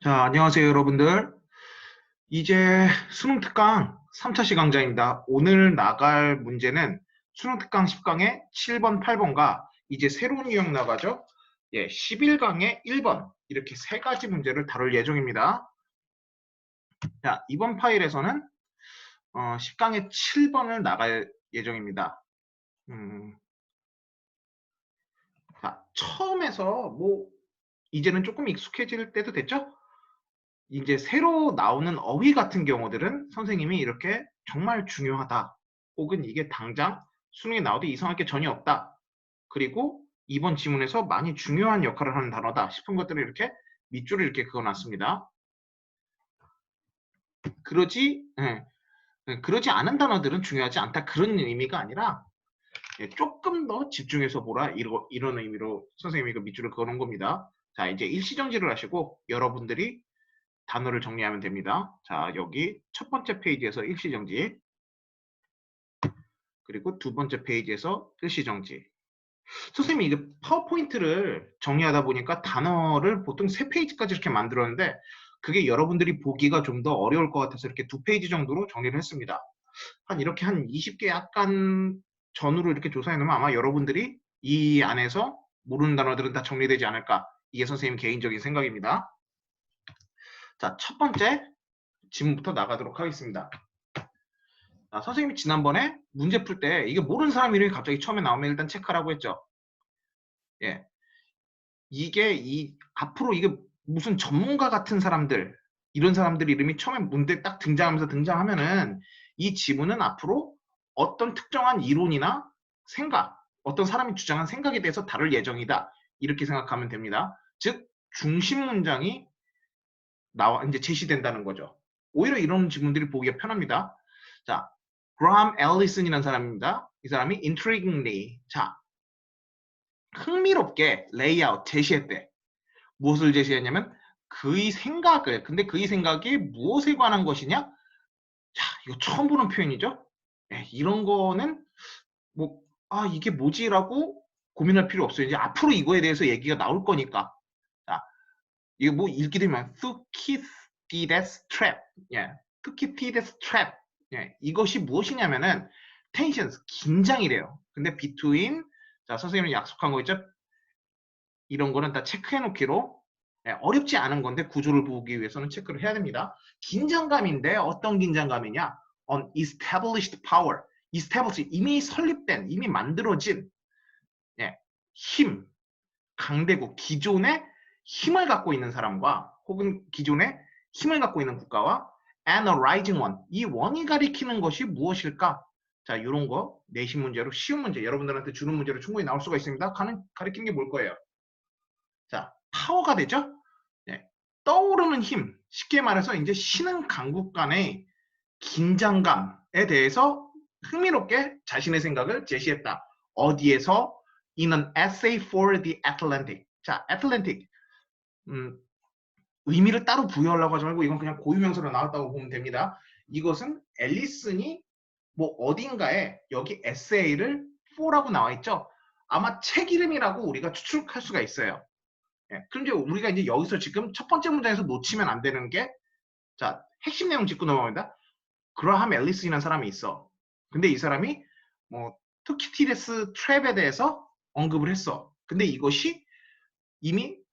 자, 안녕하세요, 여러분들. 이제 수능 특강 3차 시강자입니다. 오늘 나갈 문제는 수능 특강 10강의 7번, 8번과 이제 새로운 유형 나가죠? 예, 11강의 1번. 이렇게 세 가지 문제를 다룰 예정입니다. 자, 이번 파일에서는 10강의 7번을 나갈 예정입니다. 자, 처음에서 이제는 조금 익숙해질 때도 됐죠? 이제 새로 나오는 어휘 같은 경우들은 선생님이 이렇게 정말 중요하다. 혹은 이게 당장 수능에 나와도 이상할 게 전혀 없다. 그리고 이번 지문에서 많이 중요한 역할을 하는 단어다 싶은 것들을 이렇게 밑줄을 이렇게 그어놨습니다. 그러지 않은 단어들은 중요하지 않다. 그런 의미가 아니라 조금 더 집중해서 보라. 이런 의미로 선생님이 그 밑줄을 그어놓은 겁니다. 자, 이제 일시정지를 하시고 여러분들이 단어를 정리하면 됩니다. 자, 여기 첫 번째 페이지에서 일시정지, 그리고 두 번째 페이지에서 일시정지. 선생님이 이게 파워포인트를 정리하다 보니까 단어를 보통 세 페이지까지 이렇게 만들었는데 그게 여러분들이 보기가 좀 더 어려울 것 같아서 이렇게 두 페이지 정도로 정리를 했습니다. 이렇게 한 20개 약간 전후로 이렇게 조사해 놓으면 아마 여러분들이 이 안에서 모르는 단어들은 다 정리되지 않을까. 이게 선생님 개인적인 생각입니다. 자, 첫 번째 지문부터 나가도록 하겠습니다. 선생님이 지난번에 문제 풀 때 이게 모르는 사람 이름이 갑자기 처음에 나오면 일단 체크하라고 했죠. 예. 앞으로 이게 무슨 전문가 같은 사람들, 이런 사람들 이름이 처음에 문제 딱 등장하면은 이 지문은 앞으로 어떤 특정한 이론이나 생각, 어떤 사람이 주장한 생각에 대해서 다룰 예정이다. 이렇게 생각하면 됩니다. 즉, 중심 문장이 이제 제시된다는 거죠. 오히려 이런 지문들이 보기가 편합니다. 자, 그라함 앨리슨이라는 사람입니다. 이 사람이 intriguingly, 자, 흥미롭게 레이아웃 제시했대. 무엇을 제시했냐면 그의 생각을, 근데 그의 생각이 무엇에 관한 것이냐? 자, 이거 처음 보는 표현이죠. 네, 이런 거는 이게 뭐지라고 고민할 필요 없어요. 이제 앞으로 이거에 대해서 얘기가 나올 거니까. 자, 이거 읽게 되면 Thucydides trap, 예, Thucydides trap, 예, 이것이 무엇이냐면은 텐션, 긴장이래요. 근데 between, 자, 선생님이 약속한 거 있죠? 이런 거는 다 체크해 놓기로, 어렵지 않은 건데 구조를 보기 위해서는 체크를 해야 됩니다. 긴장감인데 어떤 긴장감이냐? On established power, established, 이미 설립된, 이미 만들어진, 예, 힘, 강대국, 기존의 힘을 갖고 있는 사람과 혹은 기존의 힘을 갖고 있는 국가와 and a rising one, 이 원이 가리키는 것이 무엇일까? 자, 이런 거 내신 문제로 쉬운 문제, 여러분들한테 주는 문제로 충분히 나올 수가 있습니다. 가리키는 게 뭘 거예요? 자, 파워가 되죠? 네. 떠오르는 힘, 쉽게 말해서 이제 신흥 강국 간의 긴장감에 대해서 흥미롭게 자신의 생각을 제시했다. 어디에서? In an essay for the Atlantic. 자, Atlantic. 의미를 따로 부여하려고 하지 말고 이건 그냥 고유명사로 나왔다고 보면 됩니다. 이것은 앨리슨이 어딘가에 여기 에세이를 for라고 나와 있죠. 아마 책 이름이라고 우리가 추측할 수가 있어요. 예, 그럼 이제 우리가 이제 여기서 지금 첫 번째 문장에서 놓치면 안 되는 게, 자, 핵심 내용 짚고 넘어갑니다. 그라함 앨리슨이라는 사람이 있어. 근데 이 사람이 투키티데스 트랩에 대해서 언급을 했어. 근데 이것이 이미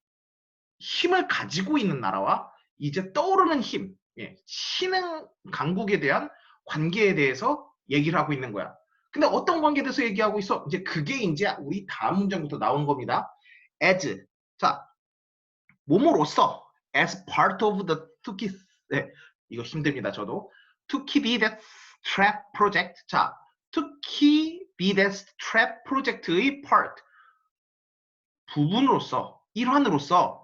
힘을 가지고 있는 나라와 이제 떠오르는 힘, 예, 신흥 강국에 대한 관계에 대해서 얘기를 하고 있는 거야. 근데 어떤 관계에 대해서 얘기하고 있어? 이제 그게 이제 우리 다음 문장부터 나온 겁니다. as. 자, 몸으로써 as part of the 투키, 네, 이거 힘듭니다. 저도 투키디데스 트랩 프로젝트. 자, 투키디데스 트랩 프로젝트의 part, 부분으로서, 일환으로서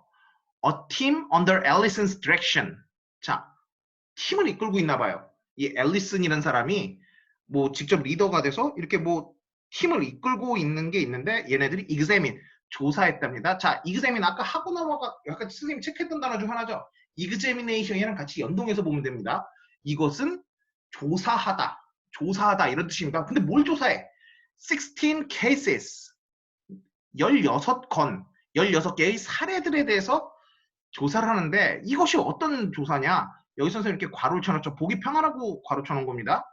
a team under Allison's direction. 자, 팀을 이끌고 있나 봐요. 이 앨리슨이라는 사람이 직접 리더가 돼서 이렇게 팀을 이끌고 있는 게 있는데 얘네들이 examine, 조사했답니다. 자, examine 아까 하고 넘어가 약간 선생님 체크했던 단어 중 하나죠. examination이랑 같이 연동해서 보면 됩니다. 이것은 조사하다, 조사하다 이런 뜻입니다. 근데 뭘 조사해? 16 cases, 16건, 16개의 사례들에 대해서 조사를 하는데 이것이 어떤 조사냐? 여기 선생님 이렇게 괄호를 쳐놨죠. 보기 편하라고 괄호 쳐놓은 겁니다.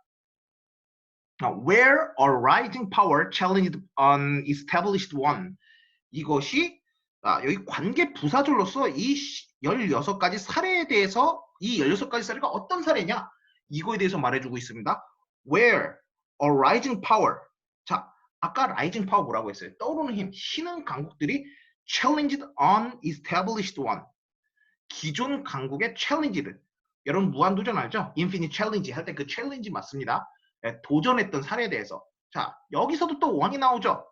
Where a rising power challenged an established one. 이것이 여기 관계 부사절로서 이 16가지 사례에 대해서 이 16가지 사례가 어떤 사례냐? 이거에 대해서 말해주고 있습니다. Where a rising power. 자, 아까 rising power 뭐라고 했어요? 떠오르는 힘, 신흥 강국들이 challenged an established one. 기존 강국의 challenged. 여러분 무한도전 알죠? infinite challenge 할 때 그 challenge 맞습니다. 네, 도전했던 사례에 대해서. 자, 여기서도 또 원이 나오죠?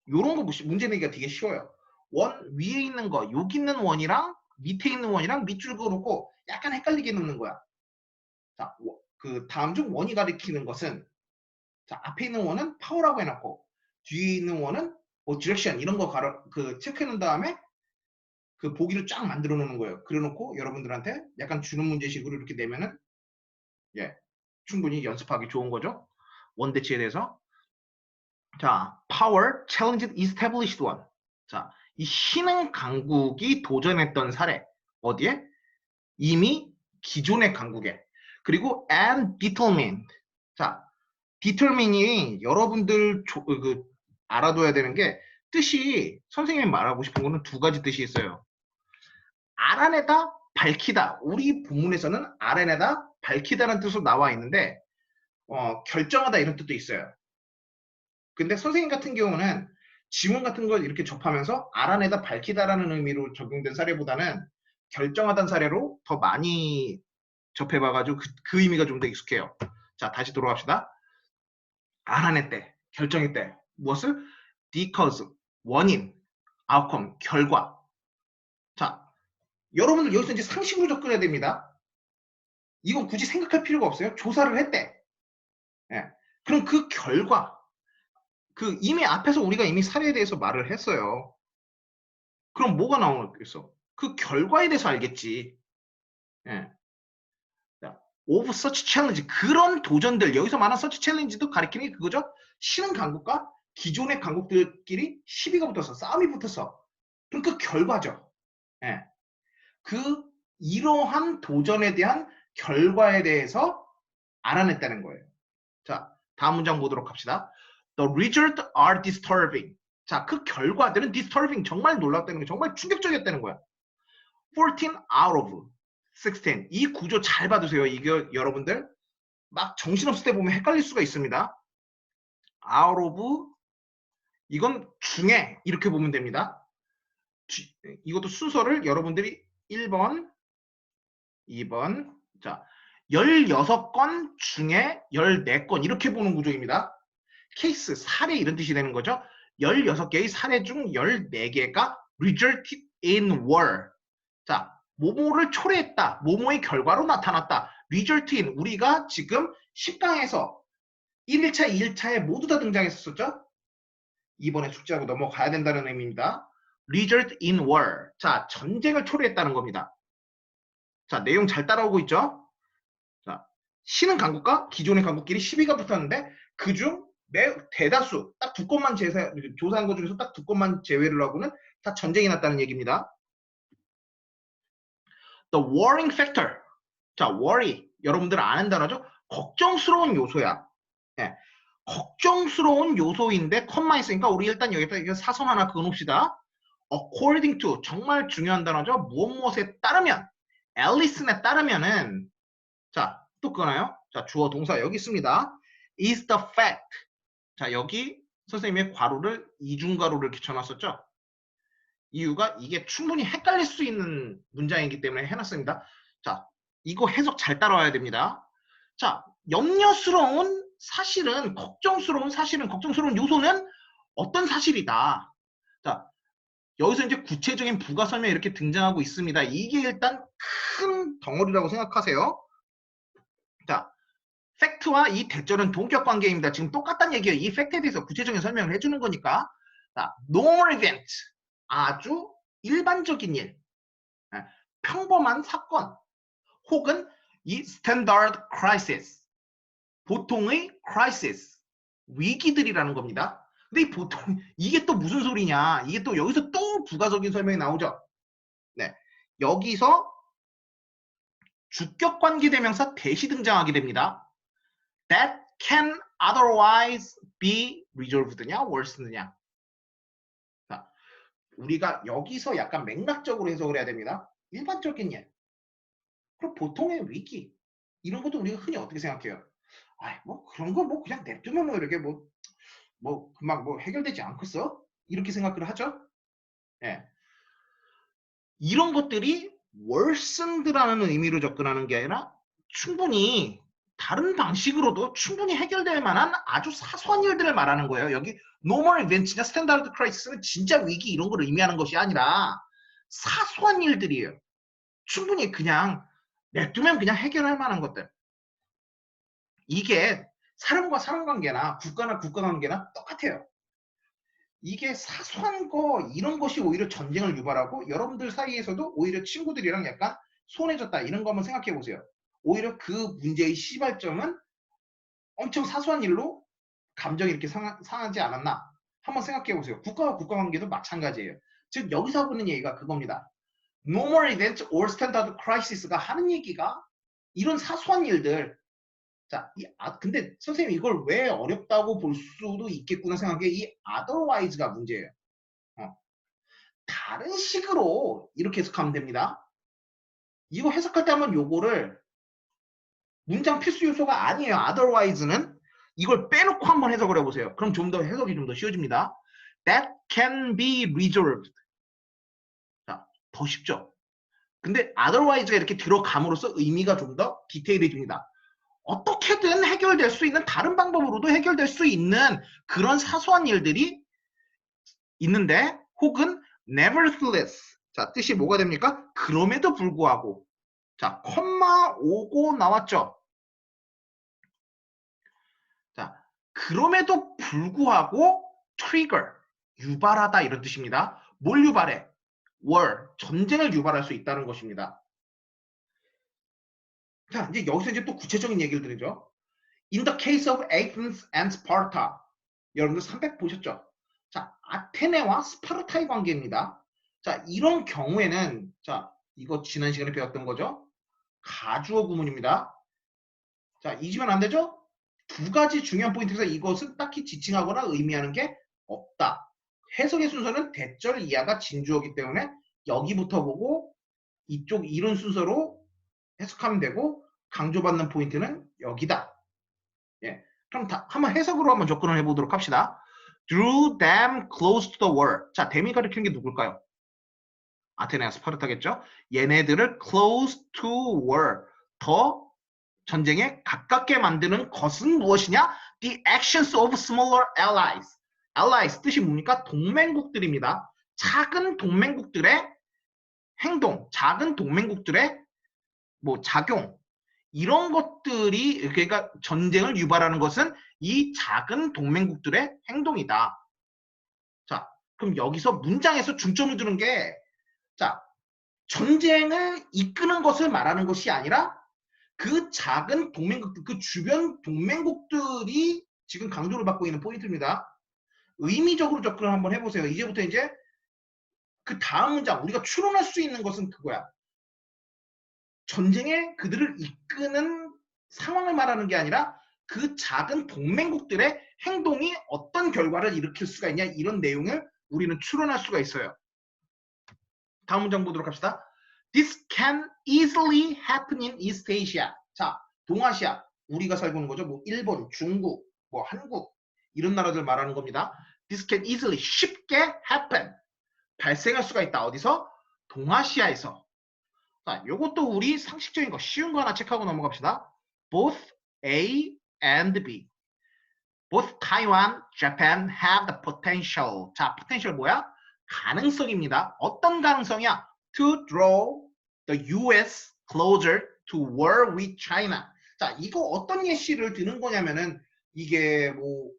요런 거 문제 내기가 되게 쉬워요. 원 위에 있는 거, 여기 있는 원이랑 밑에 있는 원이랑 밑줄 그어놓고 약간 헷갈리게 놓는 거야. 자, 그 다음 중 원이 가리키는 것은, 자, 앞에 있는 원은 파워라고 해놓고 뒤에 있는 원은 뭐 디렉션 이런 거 체크해 놓은 다음에 그 보기를 쫙 만들어 놓는 거예요. 그래 놓고 여러분들한테 약간 주는 문제식으로 이렇게 내면은 예, 충분히 연습하기 좋은 거죠. 원대치에 대해서. 자, power challenged established one. 자, 이 신흥 강국이 도전했던 사례. 어디에? 이미 기존의 강국에. 그리고 and determined. 자, determine이 여러분들 알아둬야 되는 게 뜻이 선생님이 말하고 싶은 거는 두 가지 뜻이 있어요. 알아내다, 밝히다. 우리 본문에서는 알아내다, 밝히다라는 뜻으로 나와 있는데 결정하다 이런 뜻도 있어요. 근데 선생님 같은 경우는 지문 같은 걸 이렇게 접하면서 알아내다, 밝히다라는 의미로 적용된 사례보다는 결정하다는 사례로 더 많이 접해봐가지고 그 의미가 좀 더 익숙해요. 자, 다시 돌아갑시다. 알아냈대, 결정했대. 무엇을? because, 원인, outcome, 결과. 자, 여러분들 여기서 이제 상식으로 접근해야 됩니다. 이건 굳이 생각할 필요가 없어요. 조사를 했대. 예. 그럼 그 결과, 그 이미 앞에서 우리가 이미 사례에 대해서 말을 했어요. 그럼 뭐가 나오겠어? 그 결과에 대해서 알겠지. 예. of such challenge, 그런 도전들, 여기서 말한 such challenge도 가리키는 게 그거죠. 신흥 강국과 기존의 강국들끼리 시비가 붙어서, 싸움이 붙어서. 그럼 그 결과죠. 예. 그 이러한 도전에 대한 결과에 대해서 알아냈다는 거예요. 자, 다음 문장 보도록 합시다. The results are disturbing. 자, 그 결과들은 disturbing, 정말 놀랍다는 거, 정말 충격적이었다는 거야. 14 out of 16. 이 구조 잘 봐두세요. 이게 여러분들 막 정신없을 때 보면 헷갈릴 수가 있습니다. out of, 이건 중에 이렇게 보면 됩니다. 이것도 순서를 여러분들이 1번, 2번, 자, 16건 중에 14건 이렇게 보는 구조입니다. 케이스, 사례 이런 뜻이 되는 거죠. 16개의 사례 중 14개가 resulted in were. 자, 모모를 초래했다. 모모의 결과로 나타났다. result in, 우리가 지금 10강에서 1일차, 2일차에 모두 다 등장했었죠. 이번에 숙제하고 넘어가야 된다는 의미입니다. result in were. 자, 전쟁을 초래했다는 겁니다. 자, 내용 잘 따라오고 있죠? 자, 신흥 강국과 기존의 강국끼리 시비가 붙었는데 그중 대다수 딱 두 건만 조사한 것 중에서 딱 두 건만 제외를 하고는 다 전쟁이 났다는 얘기입니다. The worrying factor. 자, worry. 여러분들 아는 단어죠? 걱정스러운 요소야. 예. 걱정스러운 요소인데 컴마 있으니까 우리 일단 여기다 사선 하나 그어놓읍시다. according to, 정말 중요한 단어죠. 무엇에 따르면, 앨리슨에 따르면은, 자, 또 그거나요? 자, 주어 동사 여기 있습니다. is the fact. 자, 여기 선생님의 괄호를 이중괄호를 이렇게 쳐놨었죠. 이유가 이게 충분히 헷갈릴 수 있는 문장이기 때문에 해놨습니다. 자, 이거 해석 잘 따라와야 됩니다. 자, 염려스러운 사실은, 걱정스러운 요소는 어떤 사실이다. 자, 여기서 이제 구체적인 부가 설명이 이렇게 등장하고 있습니다. 이게 일단 큰 덩어리라고 생각하세요. 자, 팩트와 이 대절은 동격 관계입니다. 지금 똑같다는 얘기예요. 이 팩트에 대해서 구체적인 설명을 해주는 거니까. 자, normal event, 아주 일반적인 일, 평범한 사건, 혹은 이 standard crisis, 보통의 crisis, 위기들이라는 겁니다. 근데 이 보통, 이게 또 무슨 소리냐? 이게 또 여기서 또 계속 부가적인 설명이 나오죠. 네, 여기서 주격관계대명사 대시 등장하게 됩니다. That can otherwise be resolved냐 worsened냐. 자, 우리가 여기서 약간 맥락적으로 해석을 해야 됩니다. 일반적인 예. 그럼 보통의 위기 이런 것도 우리가 흔히 어떻게 생각해요? 아, 뭐 그런 거 뭐 그냥 냅두면 뭐 이렇게 뭐 금방 뭐 해결되지 않겠어? 이렇게 생각을 하죠. 예. 이런 것들이 worsened라는 의미로 접근하는 게 아니라 충분히 다른 방식으로도 충분히 해결될 만한 아주 사소한 일들을 말하는 거예요. 여기 normal event냐 standard crisis는 진짜 위기 이런 걸 의미하는 것이 아니라 사소한 일들이에요. 충분히 그냥 냅두면 그냥 해결할 만한 것들. 이게 사람과 사람 관계나 국가나 국가 관계나 똑같아요. 이게 사소한 거 이런 것이 오히려 전쟁을 유발하고 여러분들 사이에서도 오히려 친구들이랑 약간 소원해졌다 이런 거 한번 생각해 보세요. 오히려 그 문제의 시발점은 엄청 사소한 일로 감정이 이렇게 상하지 않았나 한번 생각해 보세요. 국가와 국가 관계도 마찬가지예요. 즉 여기서 하고 있는 얘기가 그겁니다. Normal event or standard crisis가 하는 얘기가 이런 사소한 일들. 자, 근데 선생님 이걸 왜 어렵다고 볼 수도 있겠구나 생각한 게 이 otherwise가 문제예요. 다른 식으로 이렇게 해석하면 됩니다. 이거 해석할 때 한번 요거를 문장 필수 요소가 아니에요. otherwise는 이걸 빼놓고 한번 해석을 해보세요. 그럼 좀 더 해석이 좀 더 쉬워집니다. That can be resolved. 자, 더 쉽죠? 근데 otherwise가 이렇게 들어감으로써 의미가 좀 더 디테일해집니다. 어떻게든 해결될 수 있는 다른 방법으로도 해결될 수 있는 그런 사소한 일들이 있는데 혹은 nevertheless 자 뜻이 뭐가 됩니까? 그럼에도 불구하고 자 콤마 오고 나왔죠. 자 그럼에도 불구하고 trigger 유발하다 이런 뜻입니다. 뭘 유발해? war 전쟁을 유발할 수 있다는 것입니다. 자 이제 여기서 이제 또 구체적인 얘기를 드리죠. In the case of Athens and Sparta 여러분들 300 보셨죠? 자, 아테네와 스파르타의 관계입니다. 자, 이런 경우에는 자, 이거 지난 시간에 배웠던 거죠? 가주어 구문입니다. 자, 잊으면 안 되죠? 두 가지 중요한 포인트에서 이것은 딱히 지칭하거나 의미하는 게 없다. 해석의 순서는 대절 이하가 진주어기 때문에 여기부터 보고 이쪽 이런 순서로 해석하면 되고 강조받는 포인트는 여기다. 예. 그럼 한번 해석으로 한번 접근을 해보도록 합시다. Drew them close to the wall. 자, 댐이 가리키는 게 누굴까요? 아테네와 스파르타겠죠? 얘네들을 close to war. 더 전쟁에 가깝게 만드는 것은 무엇이냐? The actions of smaller allies. allies 뜻이 뭡니까? 동맹국들입니다. 작은 동맹국들의 행동, 작은 동맹국들의 뭐 작용, 이런 것들이 그러니까 전쟁을 유발하는 것은 이 작은 동맹국들의 행동이다. 자, 그럼 여기서 문장에서 중점을 두는 게 자, 전쟁을 이끄는 것을 말하는 것이 아니라 그 작은 동맹국들, 그 주변 동맹국들이 지금 강조를 받고 있는 포인트입니다. 의미적으로 접근을 한번 해보세요. 이제부터 이제 그 다음 문장 우리가 추론할 수 있는 것은 그거야. 전쟁에 그들을 이끄는 상황을 말하는 게 아니라 그 작은 동맹국들의 행동이 어떤 결과를 일으킬 수가 있냐 이런 내용을 우리는 추론할 수가 있어요. 다음 문장 보도록 합시다. This can easily happen in East Asia. 자, 동아시아 우리가 살고 있는 거죠. 뭐 일본, 중국, 뭐 한국 이런 나라들 말하는 겁니다. This can easily 쉽게 happen 발생할 수가 있다. 어디서? 동아시아에서. 자, 요것도 우리 상식적인 거 쉬운 거 하나 체크하고 넘어갑시다. Both A and B. Both Taiwan, Japan have the potential. 자, potential 뭐야? 가능성입니다. 어떤 가능성이야? To draw the US closer to war with China. 자, 이거 어떤 예시를 드는 거냐면은 이게 뭐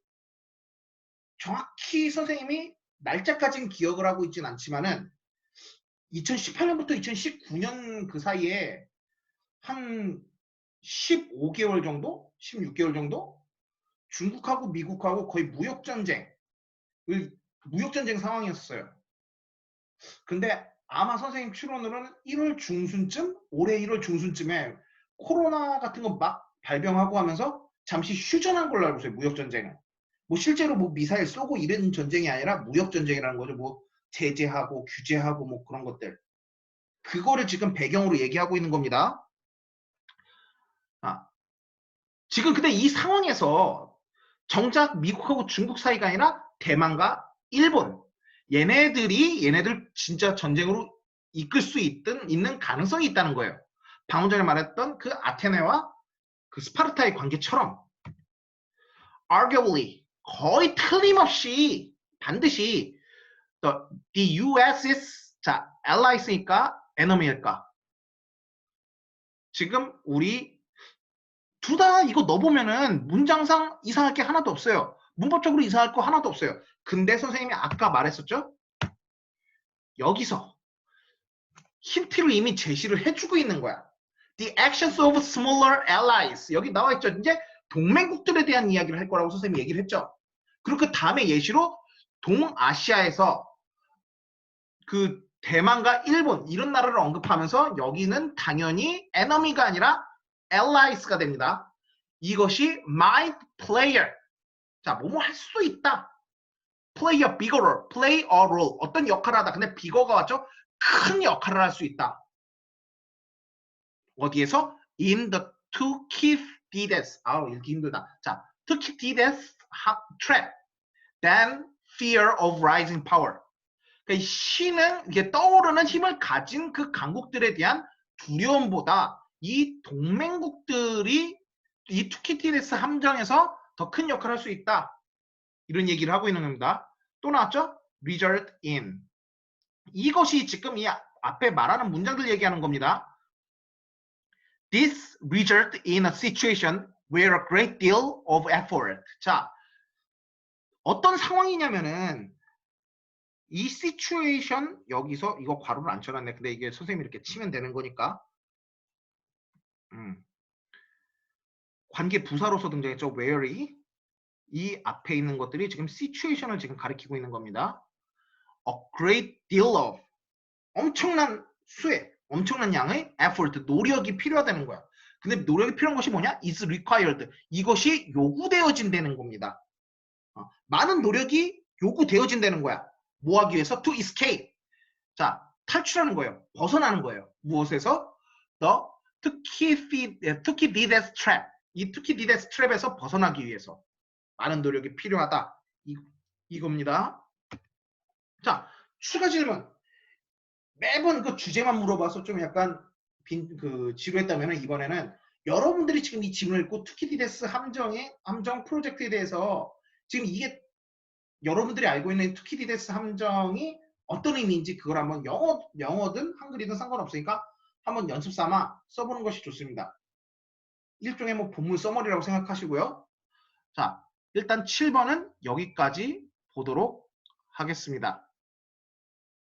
정확히 선생님이 날짜까지는 기억을 하고 있진 않지만은 2018년부터 2019년 그 사이에 한 15개월 정도? 16개월 정도? 중국하고 미국하고 거의 무역전쟁 상황이었어요. 근데 아마 선생님 추론으로는 1월 중순쯤, 올해 1월 중순쯤에 코로나 같은 거 막 발병하고 하면서 잠시 휴전한 걸로 알고 있어요. 무역 전쟁은. 뭐 실제로 뭐 미사일 쏘고 이런 전쟁이 아니라 무역 전쟁이라는 거죠. 뭐 제재하고 규제하고 뭐 그런 것들. 그거를 지금 배경으로 얘기하고 있는 겁니다. 아, 지금 근데 이 상황에서 정작 미국하고 중국 사이가 아니라 대만과 일본 얘네들 진짜 전쟁으로 이끌 수 있는 가능성이 있다는 거예요. 방금 전에 말했던 그 아테네와 그 스파르타의 관계처럼 arguably 거의 틀림없이 반드시 the US is 자 allies니까 enemy일까? 지금 우리 둘 다 이거 넣어보면은 문장상 이상할 게 하나도 없어요. 문법적으로 이상할 거 하나도 없어요. 근데 선생님이 아까 말했었죠? 여기서 힌트를 이미 제시를 해주고 있는 거야. The actions of smaller allies. 여기 나와 있죠. 이제 동맹국들에 대한 이야기를 할 거라고 선생님이 얘기를 했죠. 그리고 그 다음에 예시로 동아시아에서 그 대만과 일본 이런 나라를 언급하면서 여기는 당연히 enemy가 아니라 allies가 됩니다. 이것이 might player. 자, 뭐뭐 할 수 있다. play a bigger role, play a role. 어떤 역할을 하다. 근데 bigger가 왔죠? 큰 역할을 할 수 있다. 어디에서? in the Thucydides. 아우, 읽기 힘들다. 자, Thucydides trap. than fear of rising power. 그러니까 신은 이게 떠오르는 힘을 가진 그 강국들에 대한 두려움보다 이 동맹국들이 이 투키티데스 함정에서 더 큰 역할을 할 수 있다. 이런 얘기를 하고 있는 겁니다. 또 나왔죠? result in. 이것이 지금 이 앞에 말하는 문장들 얘기하는 겁니다. This result in a situation where a great deal of effort. 자, 어떤 상황이냐면은 이 situation 여기서 이거 괄호를 안 쳐놨네. 근데 이게 선생님이 이렇게 치면 되는 거니까. 관계 부사로서 등장했죠. where이 이 앞에 있는 것들이 지금 situation을 지금 가리키고 있는 겁니다. A great deal of 엄청난 수의 엄청난 양의 effort 노력이 필요하다는 거야. 근데 노력이 필요한 것이 뭐냐? is required. 이것이 요구되어진다는 겁니다. 많은 노력이 요구되어진다는 거야. 뭐 하기 위해서? To escape. 자, 탈출하는 거예요. 벗어나는 거예요. 무엇에서? The Thucydides trap. 이 Thucydides trap에서 벗어나기 위해서 많은 노력이 필요하다. 이겁니다. 자, 추가 질문. 매번 그 주제만 물어봐서 좀 약간 지루했다면 이번에는 여러분들이 지금 이 질문을 읽고 투키디데스 함정 프로젝트에 대해서 지금 이게 여러분들이 알고 있는 투키디데스 함정이 어떤 의미인지 그걸 한번 영어든 한글이든 상관없으니까 한번 연습 삼아 써보는 것이 좋습니다. 일종의 뭐 본문 써머리라고 생각하시고요. 자, 일단 7번은 여기까지 보도록 하겠습니다.